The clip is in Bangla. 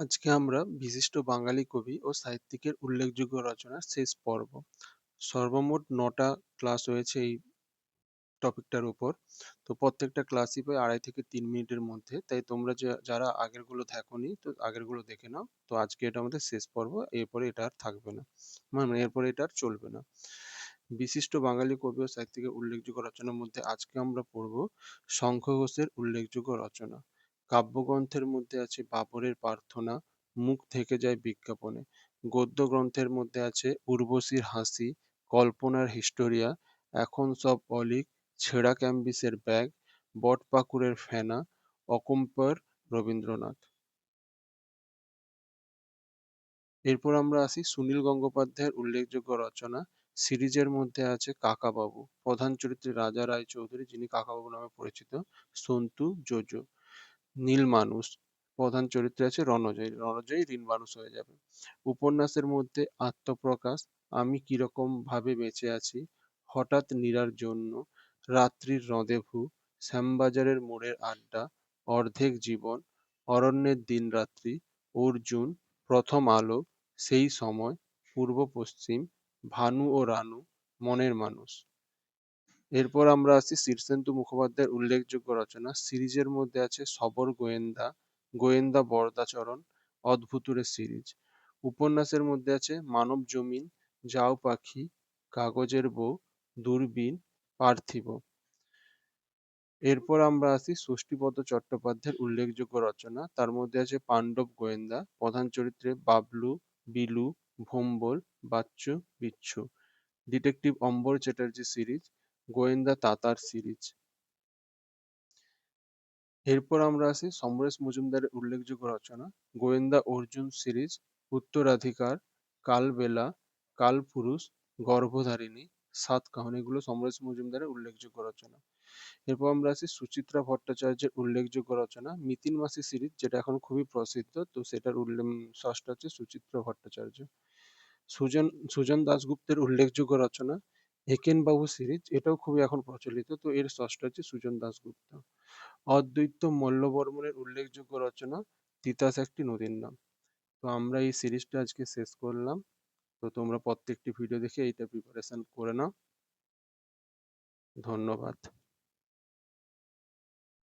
আজকে আমরা বিশিষ্ট বাঙালি কবি ও সাহিত্যিকের উল্লেখযোগ্য রচনার শেষ পর্ব। সর্বমোট ৯টা ক্লাস হয়েছে এই টপিকটার উপর। তো প্রত্যেকটা ক্লাসই প্রায় ২.৫ থেকে ৩ মিনিটের মধ্যে। তাই তোমরা যারা আগেরগুলো দেখোনি তো আগেরগুলো দেখে নাও। তো আজকে এটা আমাদের শেষ পর্ব। এরপরে এটা আর থাকবে না। মানে এরপরে এটা আর চলবে না। বিশিষ্ট বাঙালি কবি ও সাহিত্যিকের উল্লেখযোগ্য রচনার মধ্যে আজকে আমরা পড়ব শঙ্খ ঘোষের উল্লেখযোগ্য রচনা। কাব্যগ্রন্থের মধ্যে আছে বাবরের প্রার্থনা, মুখ থেকে যায় বিজ্ঞাপনে। গদ্য গ্রন্থের মধ্যে আছে উর্বশীর হাসি, কল্পনার হিস্টোরিয়া, এখন সব অলীক, ছেঁড়া ক্যাম্বিসের ব্যাগ, বটপাকুড়ের ফেনা, অকম্পের রবীন্দ্রনাথ। এরপর আমরা আসি সুনীল গঙ্গোপাধ্যায়ের উল্লেখযোগ্য রচনা। সিরিজের মধ্যে আছে কাকাবাবু, প্রধান চরিত্রে রাজা রায়চৌধুরী, যিনি কাকাবাবু নামে পরিচিত, সন্তু জোজো। নীল মানুষ, প্রধান চরিত্রে আছে রণজয়, রণজয় নীল মানুষ হয়ে যাবে। উপন্যাসের মধ্যে আত্মপ্রকাশ, আমি কিরকম ভাবে বেঁচে আছি, হঠাৎ নীরার জন্য, রাত্রির রঁদেভু, শ্যামবাজারের মোড়ের আড্ডা, অর্ধেক জীবন, অরণ্যের দিনরাত্রি, অর্জুন, প্রথম আলো, সেই সময়, পূর্ব পশ্চিম, ভানু ও রানু, মনের মানুষ। এরপর আমরা আসি শীর্ষেন্দু মুখোপাধ্যায়ের উল্লেখযোগ্য রচনা। সিরিজের মধ্যে আছে শবর গোয়েন্দা, গোয়েন্দা বরদাচরণ, অদ্ভুতুড়ে সিরিজ। উপন্যাসের মধ্যে আছে মানব জমিন, যাও পাখি, কাগজের বউ, দূরবীন, পার্থিব। এরপর আমরা আসি ষষ্ঠীপদ চট্টোপাধ্যায়ের উল্লেখযোগ্য রচনা। তার মধ্যে আছে পাণ্ডব গোয়েন্দা, প্রধান চরিত্রে বাবলু, বিলু, ভোম্বল, বাচ্চু, বিচ্ছু। ডিটেকটিভ অম্বর চ্যাটার্জি সিরিজ, গোয়েন্দা তাতার সিরিজ। এরপর আমরা আসি সমরেশ মজুমদারের উল্লেখযোগ্য রচনা। গোয়েন্দা অর্জুন সিরিজ, উত্তরাধিকার, কালবেলা, কালপুরুষ, গর্ভধারিণী, সাত কাহন, এগুলো সমরেশ মজুমদারের উল্লেখযোগ্য রচনা। এরপর আমরা আসি সুচিত্রা ভট্টাচার্যের উল্লেখযোগ্য রচনা মিতিন মাসি সিরিজ, যেটা এখন খুবই প্রসিদ্ধ। তো সেটার ষষ্ঠ হচ্ছে সুচিত্রা ভট্টাচার্য। সুজন সুজন দাশগুপ্তের উল্লেখযোগ্য রচনা একেনবাবু সিরিজ, এটাও খুবই এখন প্রচলিত। তো এর ষষ্ঠ হচ্ছে সুজন দাশগুপ্ত। অদ্বৈত মল্লবর্মণের উল্লেখযোগ্য রচনা তিতাস একটি নদীর নাম। তো আমরা এই সিরিজটা আজকে শেষ করলাম। তো তোমরা প্রত্যেকটি ভিডিও দেখে এইটা প্রিপারেশন করে নাও। ধন্যবাদ।